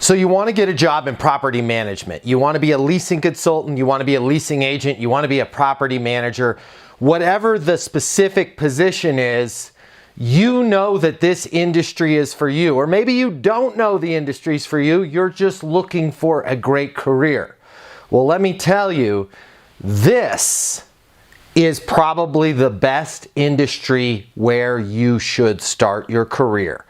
So you want to get a job in property management. You want to be a leasing consultant, you want to be a leasing agent, you want to be a property manager. Whatever the specific position is, you know that this industry is for you. Or maybe you don't know the industry's for you, you're just looking for a great career. Well, let me tell you, this is probably the best industry where you should start your career.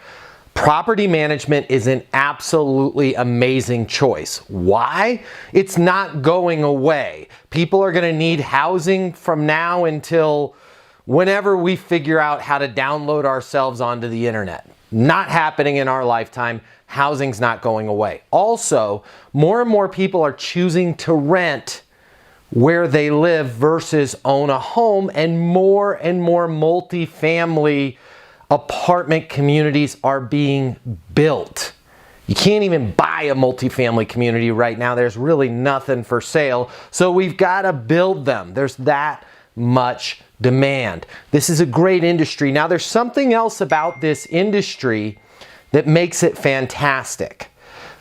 Property management is an absolutely amazing choice. Why? It's not going away. People are going to need housing from now until whenever we figure out how to download ourselves onto the internet. Not happening in our lifetime. Housing's not going away. Also, more and more people are choosing to rent where they live versus own a home, and more multifamily apartment communities are being built. You can't even buy a multifamily community right now. There's really nothing for sale. So we've got to build them. There's that much demand. This is a great industry. Now there's something else about this industry that makes it fantastic.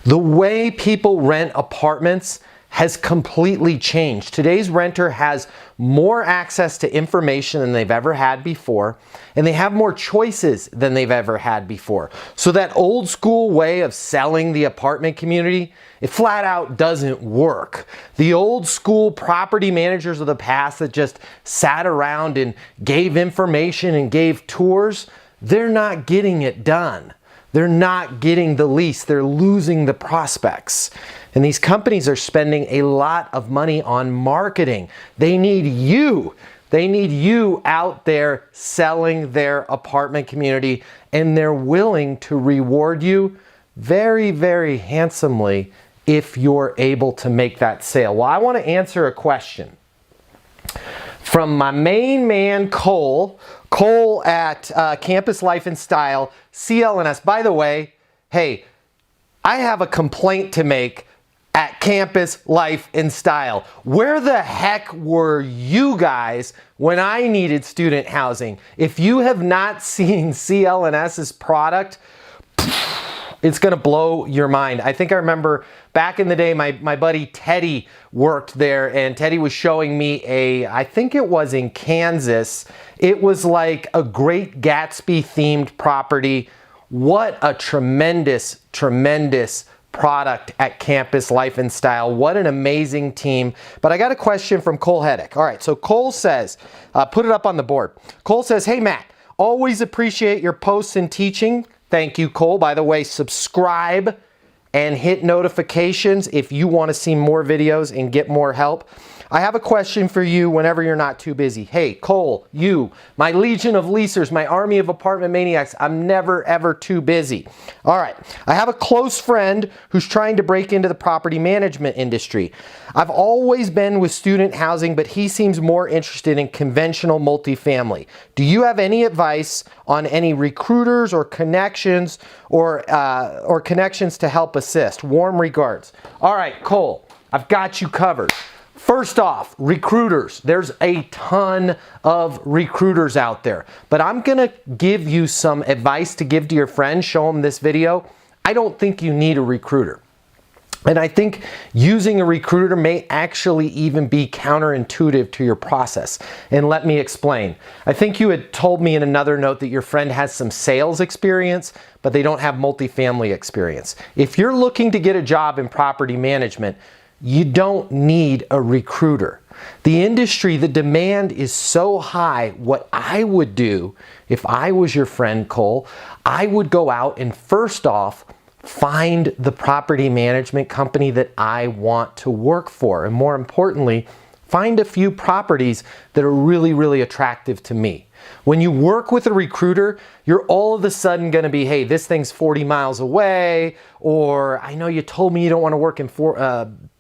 The way people rent apartments has completely changed. Today's renter has more access to information than they've ever had before, and they have more choices than they've ever had before. So that old school way of selling the apartment community, it flat out doesn't work. The old school property managers of the past that just sat around and gave information and gave tours, they're not getting it done. They're not getting the lease. They're losing the prospects. And these companies are spending a lot of money on marketing. They need you. They need you out there selling their apartment community, and they're willing to reward you very, very handsomely if you're able to make that sale. Well, I want to answer a question from my main man, Cole at Campus Life and Style, CLNS. By the way, hey, I have a complaint to make at Campus Life and Style. Where the heck were you guys when I needed student housing? If you have not seen CLNS's product, it's gonna blow your mind. I think I remember back in the day, my buddy Teddy worked there, and Teddy was showing me I think it was in Kansas. It was like a Great Gatsby themed property. What a tremendous, tremendous product at Campus Life and Style. What an amazing team. But I got a question from Cole Heddick. All right, so Cole says, put it up on the board. Cole says, hey Matt, always appreciate your posts and teaching. Thank you, Cole. By the way, subscribe and hit notifications if you want to see more videos and get more help. I have a question for you whenever you're not too busy. Hey, Cole, you, my legion of leasers, my army of apartment maniacs, I'm never, ever too busy. All right, I have a close friend who's trying to break into the property management industry. I've always been with student housing, but he seems more interested in conventional multifamily. Do you have any advice on any recruiters or connections or connections to help assist? Warm regards. All right, Cole, I've got you covered. First off, recruiters. There's a ton of recruiters out there, but I'm gonna give you some advice to give to your friends. Show them this video. I don't think you need a recruiter. And I think using a recruiter may actually even be counterintuitive to your process. And let me explain. I think you had told me in another note that your friend has some sales experience, but they don't have multifamily experience. If you're looking to get a job in property management, you don't need a recruiter. The industry, the demand is so high. What I would do if I was your friend Cole, I would go out and first off, find the property management company that I want to work for. And more importantly, find a few properties that are really, really attractive to me. When you work with a recruiter, you're all of a sudden going to be, hey, this thing's 40 miles away, or I know you told me you don't want to work in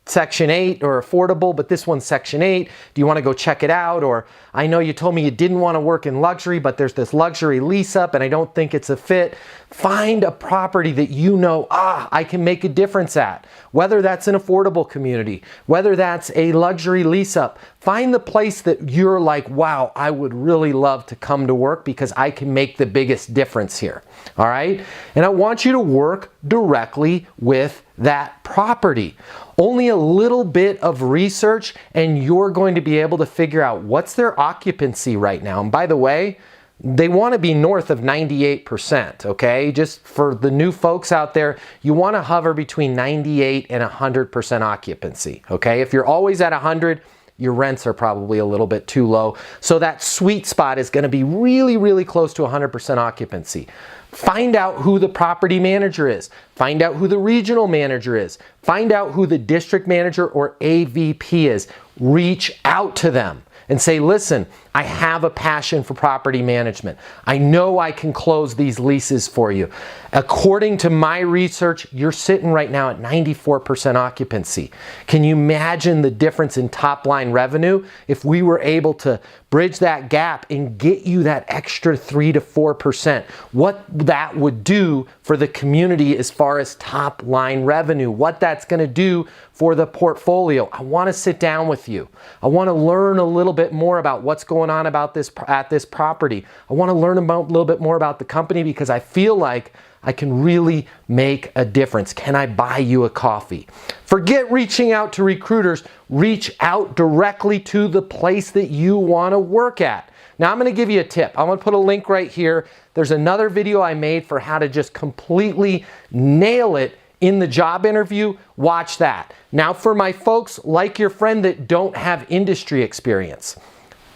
Section 8 or affordable, but this one's Section 8. Do you want to go check it out? Or I know you told me you didn't want to work in luxury, but there's this luxury lease up and I don't think it's a fit. Find a property that you know, I can make a difference at. Whether that's an affordable community, whether that's a luxury lease up, find the place that you're like, wow, I would really love to come to work because I can make the biggest difference here. All right? And I want you to work directly with that property. Only a little bit of research and you're going to be able to figure out what's their occupancy right now. And by the way, they want to be north of 98%, okay? Just for the new folks out there, you want to hover between 98 and 100% occupancy, okay? If you're always at 100, your rents are probably a little bit too low. So that sweet spot is going to be really, really close to 100% occupancy. Find out who the property manager is. Find out who the regional manager is. Find out who the district manager or AVP is. Reach out to them and say, listen, I have a passion for property management. I know I can close these leases for you. According to my research, you're sitting right now at 94% occupancy. Can you imagine the difference in top line revenue if we were able to bridge that gap and get you that extra 3 to 4%? What that would do for the community as far as top line revenue, what that's going to do for the portfolio. I want to sit down with you. I want to learn a little bit more about what's going on about this at this property. I want to learn about a little bit more about the company because I feel like I can really make a difference. Can I buy you a coffee? Forget reaching out to recruiters. Reach out directly to the place that you want to work at. Now I'm going to give you a tip. I'm going to put a link right here. There's another video I made for how to just completely nail it in the job interview. Watch that. Now for my folks like your friend that don't have industry experience,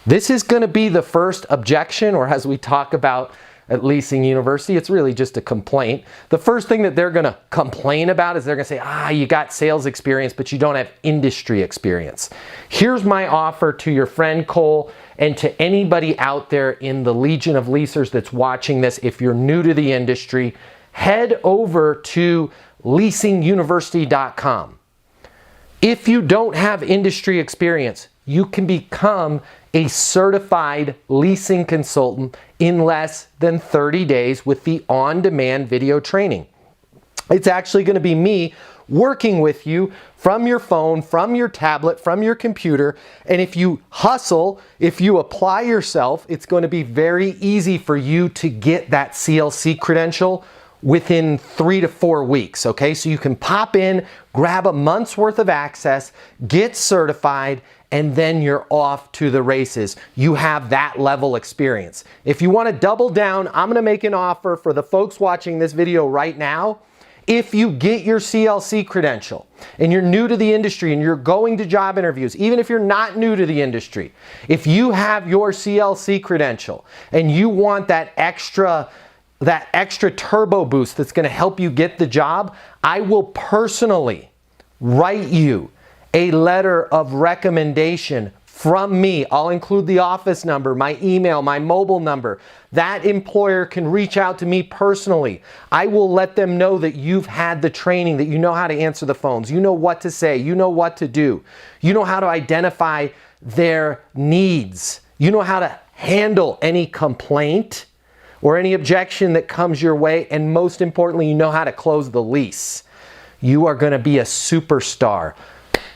this is going to be the first objection, or as we talk about at Leasing University, it's really just a complaint. The first thing that they're going to complain about is they're going to say, you got sales experience, but you don't have industry experience. Here's my offer to your friend Cole and to anybody out there in the Legion of Leasers that's watching this. If you're new to the industry, head over to leasinguniversity.com. If you don't have industry experience, you can become a certified leasing consultant in less than 30 days with the on-demand video training. It's actually going to be me working with you from your phone, from your tablet, from your computer. And if you hustle, if you apply yourself, it's going to be very easy for you to get that CLC credential within 3 to 4 weeks, okay? So you can pop in, grab a month's worth of access, get certified, and then you're off to the races. You have that level experience. If you want to double down, I'm going to make an offer for the folks watching this video right now. If you get your CLC credential and you're new to the industry and you're going to job interviews, even if you're not new to the industry, if you have your CLC credential and you want that extra turbo boost that's going to help you get the job, I will personally write you a letter of recommendation from me. I'll include the office number, my email, my mobile number. That employer can reach out to me personally. I will let them know that you've had the training, that you know how to answer the phones, you know what to say, you know what to do, you know how to identify their needs, you know how to handle any complaint or any objection that comes your way, and most importantly, you know how to close the lease. You are going to be a superstar.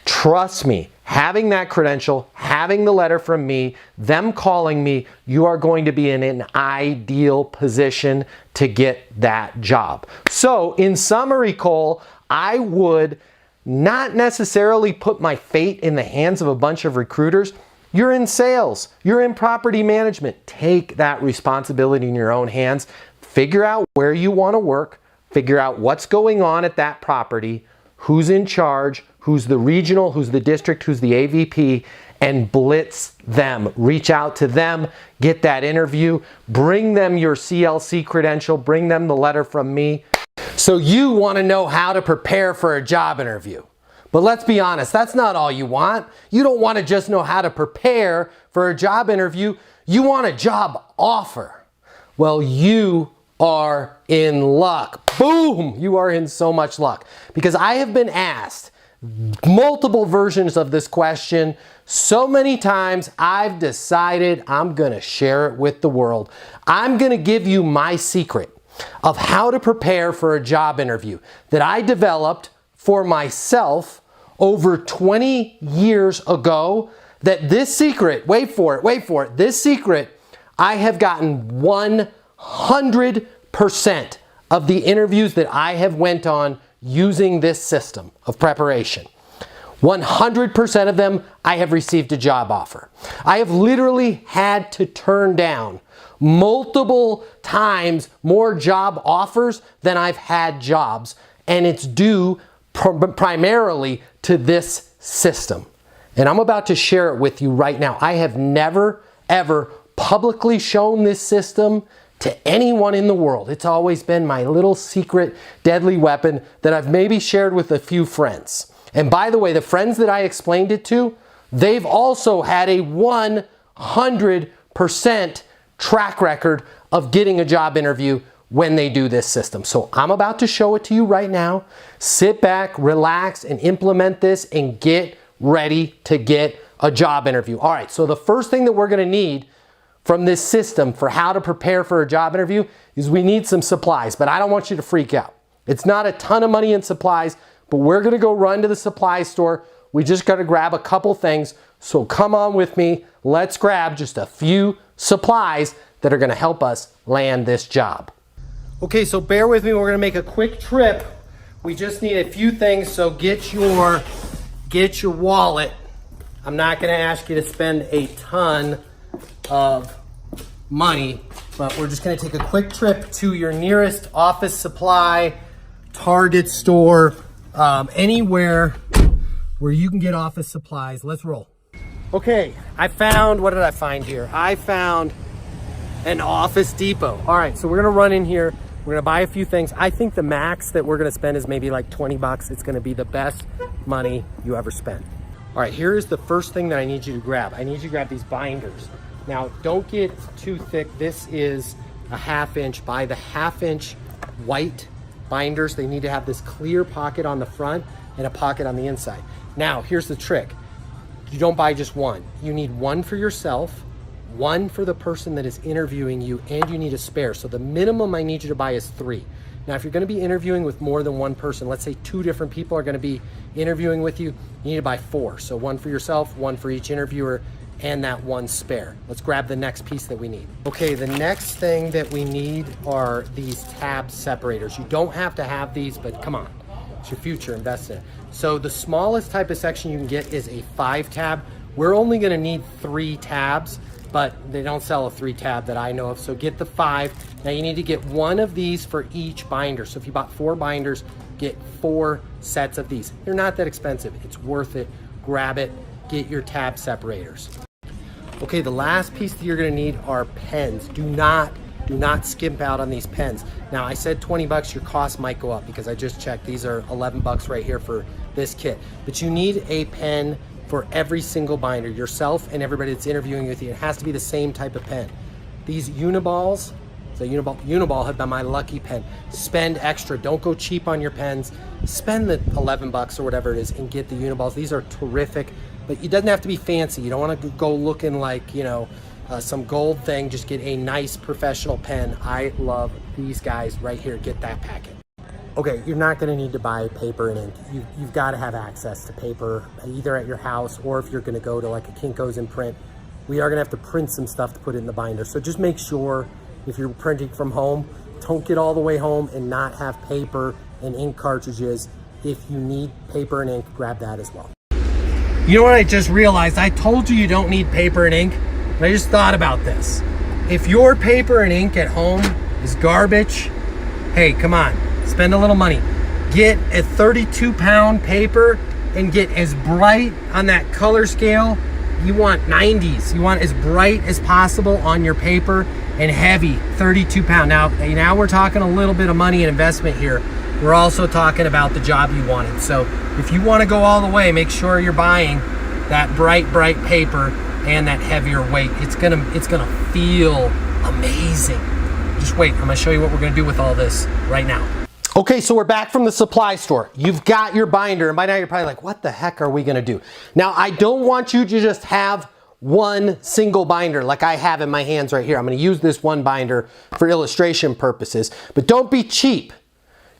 Trust me, having that credential, having the letter from me, them calling me, you are going to be in an ideal position to get that job. So in summary, Cole, I would not necessarily put my fate in the hands of a bunch of recruiters. You're in sales, you're in property management. Take that responsibility in your own hands. Figure out where you want to work, figure out what's going on at that property, who's in charge, who's the regional, who's the district, who's the AVP, and blitz them. Reach out to them, get that interview, bring them your CLC credential, bring them the letter from me. So you want to know how to prepare for a job interview. But let's be honest, that's not all you want. You don't want to just know how to prepare for a job interview. You want a job offer. Well, you are in luck. Boom! You are in so much luck. Because I have been asked multiple versions of this question so many times I've decided I'm gonna share it with the world. I'm gonna give you my secret of how to prepare for a job interview that I developed for myself over 20 years ago. That this secret, wait for it, this secret, I have gotten 100% of the interviews that I have went on using this system of preparation. 100% of them, I have received a job offer. I have literally had to turn down multiple times more job offers than I've had jobs, and it's due primarily to this system. And I'm about to share it with you right now. I have never, ever publicly shown this system to anyone in the world. It's always been my little secret deadly weapon that I've maybe shared with a few friends. And by the way, the friends that I explained it to, they've also had a 100% track record of getting a job interview when they do this system. So I'm about to show it to you right now. Sit back, relax, and implement this and get ready to get a job interview. All right, so the first thing that we're gonna need from this system for how to prepare for a job interview is we need some supplies, but I don't want you to freak out. It's not a ton of money in supplies, but we're gonna go run to the supply store. We just gotta grab a couple things. So come on with me. Let's grab just a few supplies that are gonna help us land this job. Okay, so bear with me. We're gonna make a quick trip. We just need a few things, so get your wallet. I'm not gonna ask you to spend a ton of money, but we're just gonna take a quick trip to your nearest office supply, Target store, anywhere where you can get office supplies. Let's roll. Okay, what did I find here? I found an Office Depot. All right, so we're gonna run in here. We're gonna buy a few things. I think the max that we're gonna spend is maybe like 20 bucks. It's gonna be the best money you ever spend. All right, here is the first thing that I need you to grab. I need you to grab these binders. Now, don't get too thick. This is a 1/2 inch by the 1/2 inch white binders. They need to have this clear pocket on the front and a pocket on the inside. Now, here's the trick. You don't buy just one. You need one for yourself, one for the person that is interviewing you, and you need a spare. So the minimum I need you to buy is 3. Now, if you're gonna be interviewing with more than one person, let's say 2 different people are gonna be interviewing with you, you need to buy 4. So one for yourself, one for each interviewer, and that one spare. Let's grab the next piece that we need. Okay, the next thing that we need are these tab separators. You don't have to have these, but come on, it's your future, invest in it. So the smallest type of section you can get is a 5 tab. We're only gonna need 3 tabs, but they don't sell a 3 tab that I know of, so get the 5. Now you need to get one of these for each binder. So if you bought 4 binders, get 4 sets of these. They're not that expensive, it's worth it. Grab it, get your tab separators. Okay, the last piece that you're gonna need are pens. Do not skimp out on these pens. Now I said 20 bucks, your cost might go up because I just checked. These are 11 bucks right here for this kit. But you need a pen for every single binder, yourself and everybody that's interviewing with you. It has to be the same type of pen. These Uniballs, so Uniball have been my lucky pen. Spend extra, don't go cheap on your pens. Spend the 11 bucks or whatever it is and get the Uniballs. These are terrific, but it doesn't have to be fancy. You don't wanna go looking like, some gold thing. Just get a nice professional pen. I love these guys right here. Get that packet. Okay, you're not gonna need to buy paper and ink. You've gotta have access to paper, either at your house or if you're gonna go to like a Kinko's and print. We are gonna have to print some stuff to put in the binder. So just make sure if you're printing from home, don't get all the way home and not have paper and ink cartridges. If you need paper and ink, grab that as well. You know what I just realized? I told you don't need paper and ink, but I just thought about this. If your paper and ink at home is garbage, hey, come on, spend a little money. Get a 32-pound paper and get as bright on that color scale. You want 90s. You want as bright as possible on your paper and heavy, 32-pound. Now we're talking a little bit of money and investment here. We're also talking about the job you wanted. So if you want to go all the way, make sure you're buying that bright paper and that heavier weight. It's gonna feel amazing. Just wait, I'm gonna show you what we're gonna do with all this right now. Okay, so we're back from the supply store. You've got your binder, and by now you're probably like, what the heck are we gonna do? Now, I don't want you to just have one single binder like I have in my hands right here. I'm gonna use this one binder for illustration purposes, but don't be cheap.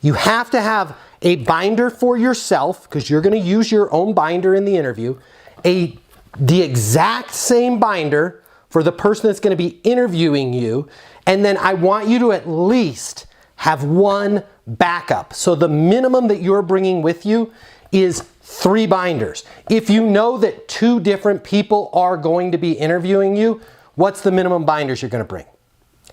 You have to have a binder for yourself, because you're gonna use your own binder in the interview, the exact same binder for the person that's gonna be interviewing you, and then I want you to at least have one backup. So the minimum that you're bringing with you is 3 binders. If you know that 2 different people are going to be interviewing you, what's the minimum binders you're gonna bring?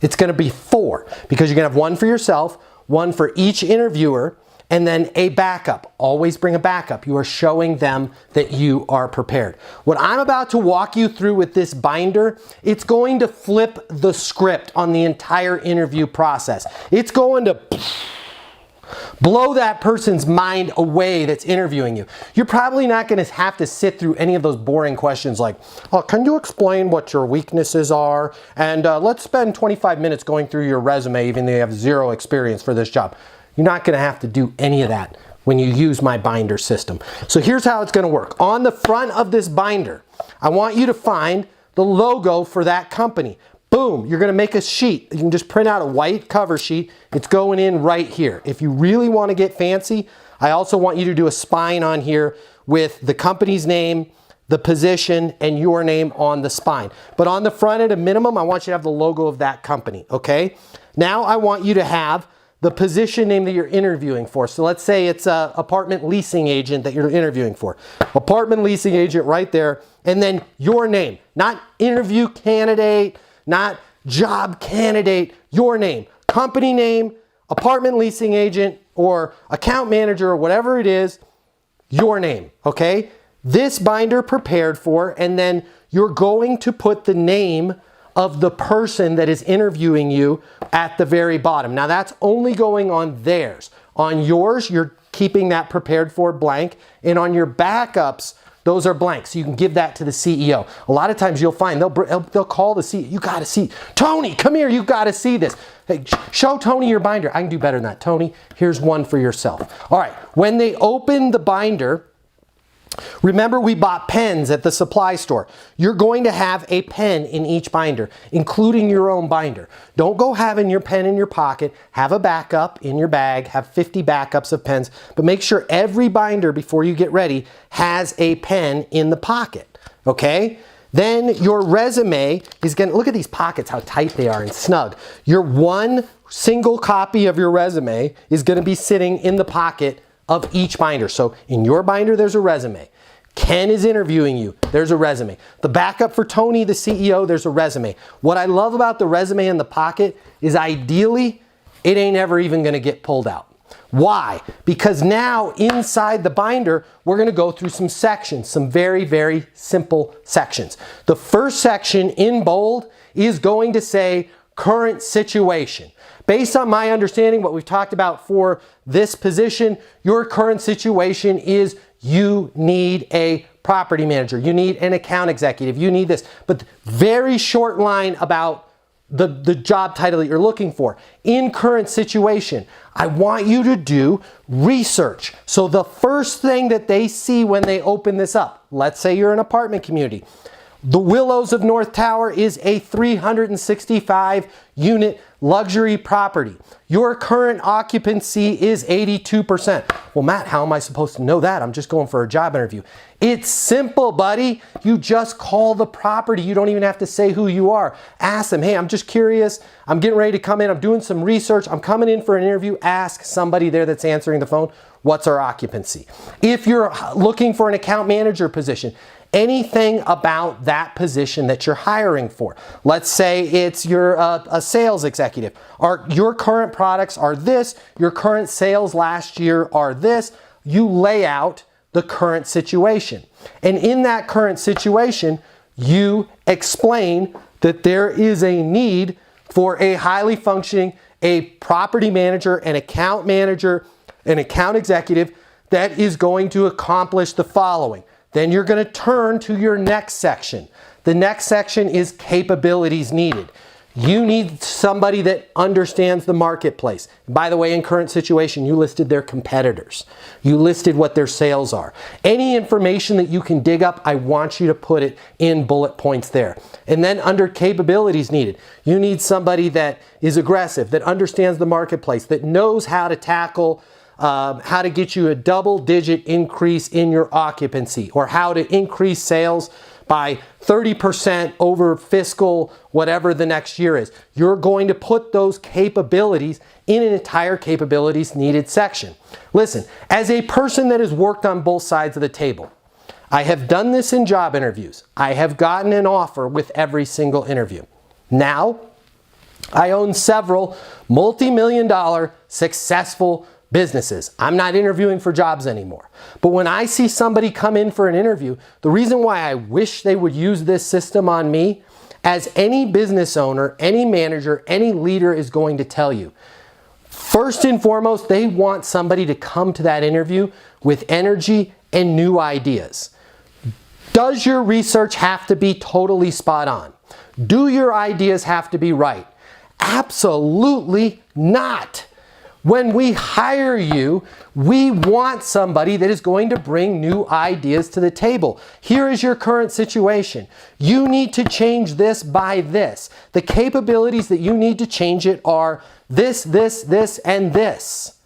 It's gonna be 4, because you're gonna have one for yourself, one for each interviewer, and then a backup. Always bring a backup. You are showing them that you are prepared. What I'm about to walk you through with this binder, it's going to flip the script on the entire interview process. It's going to blow that person's mind away that's interviewing you. You're probably not going to have to sit through any of those boring questions like, oh, can you explain what your weaknesses are? And let's spend 25 minutes going through your resume even though you have 0 experience for this job. You're not going to have to do any of that when you use my binder system. So here's how it's going to work. On the front of this binder, I want you to find the logo for that company. Boom, you're gonna make a sheet. You can just print out a white cover sheet. It's going in right here. If you really wanna get fancy, I also want you to do a spine on here with the company's name, the position, and your name on the spine. But on the front at a minimum, I want you to have the logo of that company, okay? Now I want you to have the position name that you're interviewing for. So let's say it's an apartment leasing agent that you're interviewing for. Apartment leasing agent right there, and then your name, not interview candidate, not job candidate, your name, company name, apartment leasing agent, or account manager, or whatever it is, your name, okay? This binder prepared for, and then you're going to put the name of the person that is interviewing you at the very bottom. Now that's only going on theirs. On yours, you're keeping that prepared for blank, and on your backups, those are blank, so you can give that to the CEO. A lot of times you'll find they'll call the CEO. You gotta see, Tony, come here, you gotta see this. Hey, show Tony your binder. I can do better than that. Tony, here's one for yourself. All right, when they open the binder, remember we bought pens at the supply store. You're going to have a pen in each binder, including your own binder. Don't go having your pen in your pocket. Have a backup in your bag. Have 50 backups of pens, but make sure every binder before you get ready has a pen in the pocket, okay? Then your resume is gonna, look at these pockets, how tight they are and snug. Your one single copy of your resume is gonna be sitting in the pocket of each binder. So in your binder, there's a resume. Ken is interviewing you, there's a resume. The backup for Tony, the CEO, there's a resume. What I love about the resume in the pocket is ideally, it ain't ever even gonna get pulled out. Why? Because now inside the binder, we're gonna go through some sections, some very, very simple sections. The first section in bold is going to say current situation. Based on my understanding, what we've talked about for this position, your current situation is you need a property manager, you need an account executive, you need this. But very short line about the job title that you're looking for. In current situation, I want you to do research. So the first thing that they see when they open this up, let's say you're an apartment community. The Willows of North Tower is a 365 unit luxury property. Your current occupancy is 82%. Well, Matt, how am I supposed to know that? I'm just going for a job interview. It's simple, buddy. You just call the property. You don't even have to say who you are. Ask them, hey, I'm just curious. I'm getting ready to come in. I'm doing some research. I'm coming in for an interview. Ask somebody there that's answering the phone, what's our occupancy? If you're looking for an account manager position, anything about that position that you're hiring for. Let's say it's you're a sales executive. Your current products are this, your current sales last year are this. You lay out the current situation. And in that current situation, you explain that there is a need for a highly functioning, a property manager, an account executive that is going to accomplish the following. Then you're going to turn to your next section. The next section is capabilities needed. You need somebody that understands the marketplace. By the way, in current situation, you listed their competitors. You listed what their sales are. Any information that you can dig up, I want you to put it in bullet points there. And then under capabilities needed, you need somebody that is aggressive, that understands the marketplace, that knows how to tackle how to get you a double-digit increase in your occupancy, or how to increase sales by 30% over fiscal whatever the next year is. You're going to put those capabilities in an entire capabilities needed section. Listen, as a person that has worked on both sides of the table, I have done this in job interviews. I have gotten an offer with every single interview. Now, I own several multi-million-dollar successful businesses. I'm not interviewing for jobs anymore. But when I see somebody come in for an interview, the reason why I wish they would use this system on me, as any business owner, any manager, any leader is going to tell you, first and foremost, they want somebody to come to that interview with energy and new ideas. Does your research have to be totally spot on? Do your ideas have to be right? Absolutely not. When we hire you, we want somebody that is going to bring new ideas to the table. Here is your current situation. You need to change this by this. The capabilities that you need to change it are this, this, this, and this.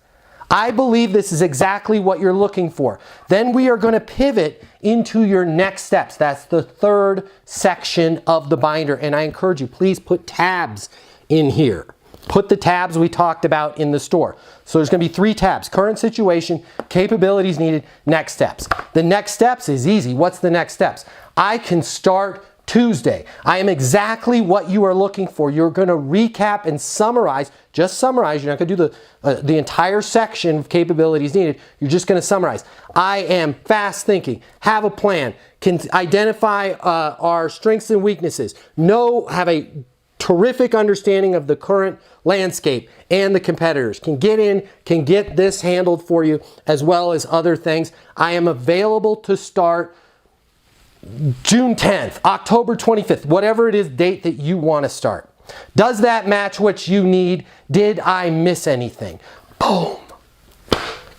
I believe this is exactly what you're looking for. Then we are going to pivot into your next steps. That's the third section of the binder. And I encourage you, please put tabs in here. Put the tabs we talked about in the store. So there's going to be 3 tabs: current situation, capabilities needed, next steps. The next steps is easy. What's the next steps? I can start Tuesday. I am exactly what you are looking for. You're going to recap and summarize. Just summarize. You're not going to do the entire section of capabilities needed. You're just going to summarize. I am fast thinking, have a plan, can identify our strengths and weaknesses, have a terrific understanding of the current landscape and the competitors, can get in, can get this handled for you, as well as other things. I am available to start June 10th, October 25th, whatever it is date that you want to start. Does that match what you need? Did I miss anything? Boom.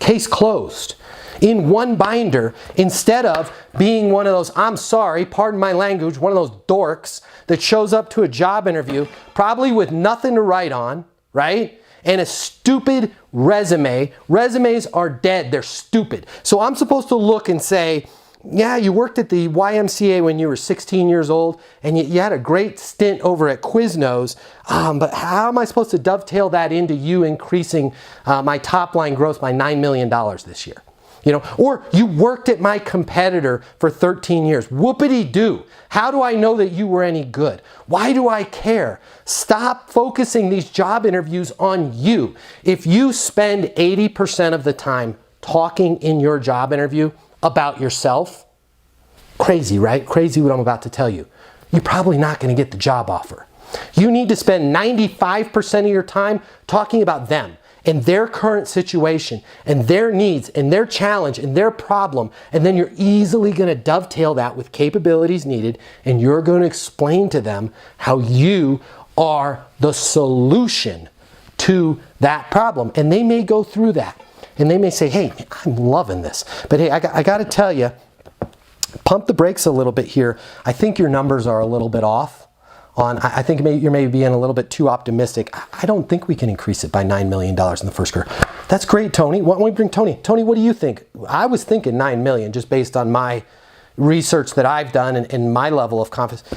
Case closed. In one binder, instead of being one of those, I'm sorry, pardon my language, one of those dorks that shows up to a job interview, probably with nothing to write on, right? And a stupid resume. Resumes are dead, they're stupid. So I'm supposed to look and say, yeah, you worked at the YMCA when you were 16 years old, and you had a great stint over at Quiznos, but how am I supposed to dovetail that into you increasing my top line growth by $9 million this year? You know, or you worked at my competitor for 13 years. Whoopity-doo. How do I know that you were any good? Why do I care? Stop focusing these job interviews on you. If you spend 80% of the time talking in your job interview about yourself, crazy, right? Crazy what I'm about to tell you. You're probably not going to get the job offer. You need to spend 95% of your time talking about them and their current situation and their needs and their challenge and their problem, and then you're easily going to dovetail that with capabilities needed, and you're going to explain to them how you are the solution to that problem. And they may go through that and they may say, hey, I'm loving this, but hey, I got to tell you, pump the brakes a little bit here. I think your numbers are a little bit off. I think you're maybe being a little bit too optimistic. I don't think we can increase it by $9 million in the first quarter. That's great, Tony. Why don't we bring Tony? Tony, what do you think? I was thinking $9 million just based on my research that I've done and my level of confidence.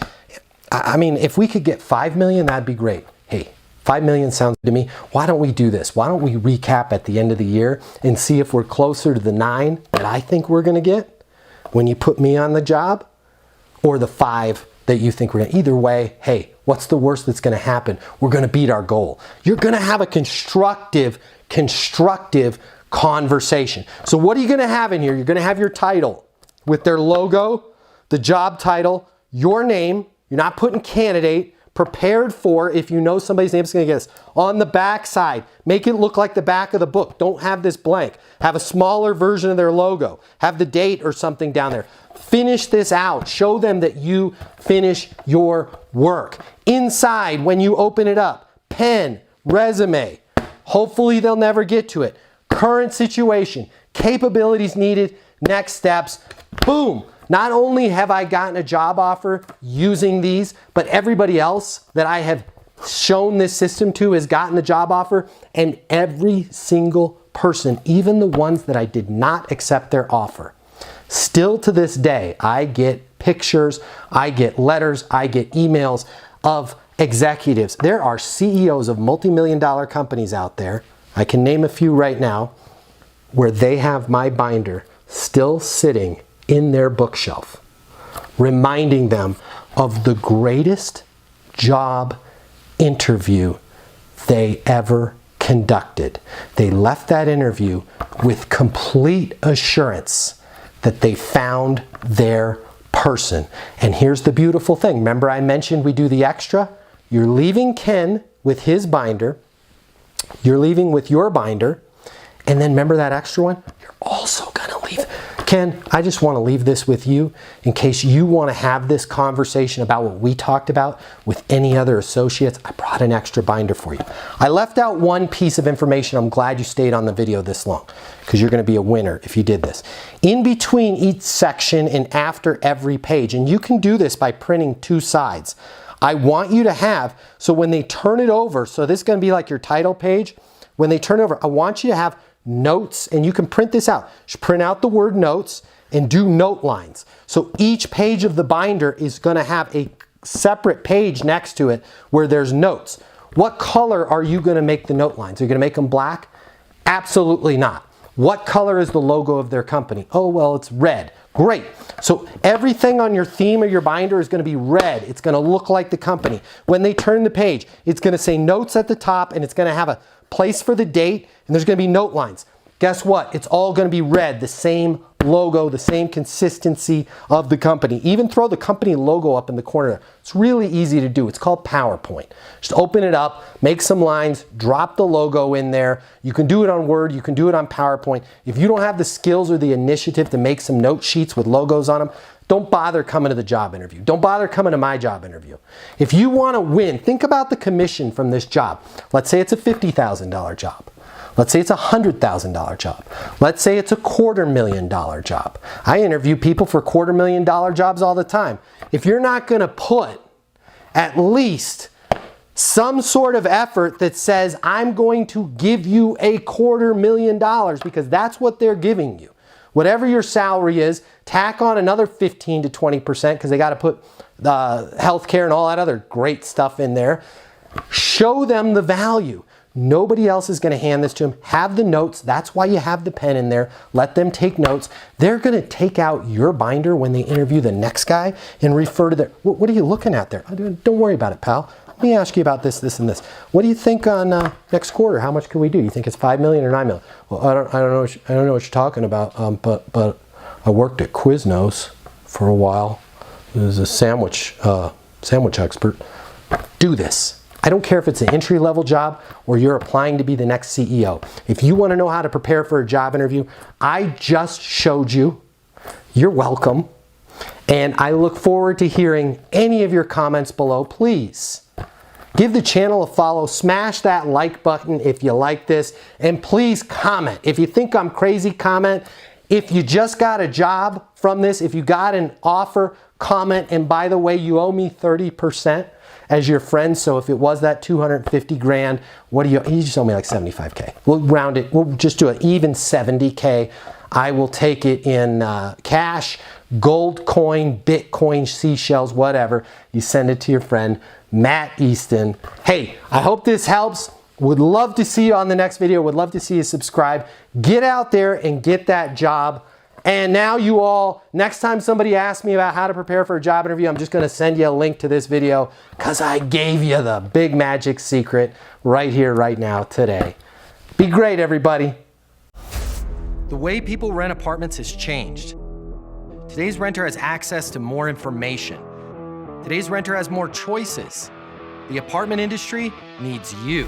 I mean, if we could get $5 million, that'd be great. Hey, $5 million sounds good to me. Why don't we do this? Why don't we recap at the end of the year and see if we're closer to the 9 that I think we're going to get when you put me on the job, or the 5 that you think we're going to. Either way, hey, what's the worst that's going to happen? We're going to beat our goal. You're going to have a constructive conversation. So what are you going to have in here? You're going to have your title with their logo, the job title, your name. You're not putting candidate. prepared for if you know somebody's name is going to get this. On the back side, make it look like the back of the book. Don't have this blank. Have a smaller version of their logo. Have the date or something down there. Finish this out. Show them that you finish your work. Inside, when you open it up, pen, resume. Hopefully they'll never get to it. Current situation, capabilities needed, next steps. Boom. Not only have I gotten a job offer using these, but everybody else that I have shown this system to has gotten the job offer, and every single person, even the ones that I did not accept their offer. Still to this day, I get pictures, I get letters, I get emails of executives. There are CEOs of multi-million-dollar companies out there, I can name a few right now, where they have my binder still sitting in their bookshelf, reminding them of the greatest job interview they ever conducted. They left that interview with complete assurance that they found their person. And here's the beautiful thing. Remember I mentioned we do the extra? You're leaving Ken with his binder. You're leaving with your binder. And then remember that extra one? You're also going to leave. Ken, I just want to leave this with you in case you want to have this conversation about what we talked about with any other associates. I brought an extra binder for you. I left out one piece of information. I'm glad you stayed on the video this long because you're going to be a winner if you did this. In between each section and after every page, and you can do this by printing two sides, I want you to have, so when they turn it over, so this is going to be like your title page, when they turn it over, I want you to have notes, and you can print this out. Just print out the word notes and do note lines. So each page of the binder is going to have a separate page next to it where there's notes. What color are you going to make the note lines? Are you going to make them black? Absolutely not. What color is the logo of their company? Oh, well, it's red. Great. So everything on your theme of your binder is going to be red. It's going to look like the company. When they turn the page, it's going to say notes at the top, and it's going to have a place for the date, and there's going to be note lines. Guess what? It's all going to be red, the same logo, the same consistency of the company. Even throw the company logo up in the corner. It's really easy to do. It's called PowerPoint. Just open it up, make some lines, drop the logo in there. You can do it on Word, you can do it on PowerPoint. If you don't have the skills or the initiative to make some note sheets with logos on them, don't bother coming to the job interview. Don't bother coming to my job interview. If you want to win, think about the commission from this job. Let's say it's a $50,000 job. Let's say it's a $100,000 job. Let's say it's a $250,000 job. I interview people for $250,000 jobs all the time. If you're not going to put at least some sort of effort that says, I'm going to give you a $250,000 because that's what they're giving you. Whatever your salary is, tack on another 15 to 20% because they got to put healthcare and all that other great stuff in there. Show them the value. Nobody else is going to hand this to them. Have the notes. That's why you have the pen in there. Let them take notes. They're going to take out your binder when they interview the next guy and refer to their, what are you looking at there? Don't worry about it, pal. Let me ask you about this, this, and this. What do you think on next quarter? How much can we do? You think it's 5 million or 9 million? Well, I don't know what you're talking about. But I worked at Quiznos for a while. I was a sandwich expert. Do this. I don't care if it's an entry-level job or you're applying to be the next CEO. If you want to know how to prepare for a job interview, I just showed you. You're welcome. And I look forward to hearing any of your comments below. Please give the channel a follow. Smash that like button if you like this. And please comment. If you think I'm crazy, comment. If you just got a job from this, if you got an offer, comment. And by the way, you owe me 30% as your friend. So if it was that 250 grand, what do you just owe me like 75K. We'll round it. We'll just do an even 70K. I will take it in cash, gold coin, Bitcoin, seashells, whatever. You send it to your friend, Matt Easton. Hey, I hope this helps. Would love to see you on the next video. Would love to see you subscribe. Get out there and get that job. And now you all, next time somebody asks me about how to prepare for a job interview, I'm just going to send you a link to this video because I gave you the big magic secret right here, right now, today. Be great, everybody. The way people rent apartments has changed. Today's renter has access to more information. Today's renter has more choices. The apartment industry needs you.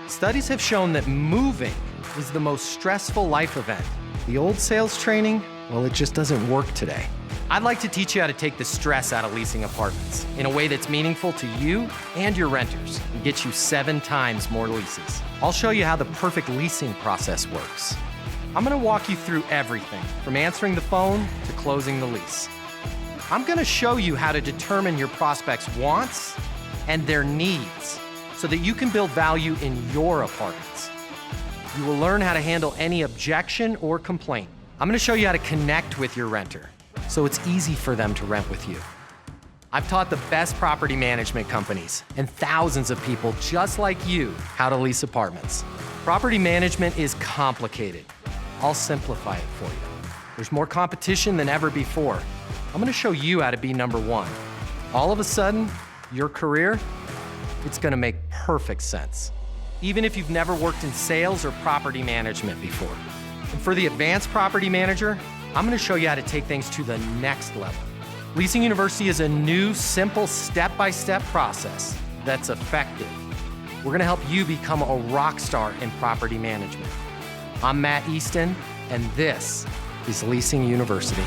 Studies have shown that moving is the most stressful life event. The old sales training, well, it just doesn't work today. I'd like to teach you how to take the stress out of leasing apartments in a way that's meaningful to you and your renters and get you 7 times more leases. I'll show you how the perfect leasing process works. I'm gonna walk you through everything from answering the phone to closing the lease. I'm gonna show you how to determine your prospects' wants and their needs so that you can build value in your apartments. You will learn how to handle any objection or complaint. I'm gonna show you how to connect with your renter so it's easy for them to rent with you. I've taught the best property management companies and thousands of people just like you how to lease apartments. Property management is complicated. I'll simplify it for you. There's more competition than ever before. I'm gonna show you how to be number one. All of a sudden, your career, it's gonna make perfect sense. Even if you've never worked in sales or property management before. And for the advanced property manager, I'm gonna show you how to take things to the next level. Leasing University is a new, simple, step-by-step process that's effective. We're gonna help you become a rock star in property management. I'm Matt Easton, and this is Leasing University.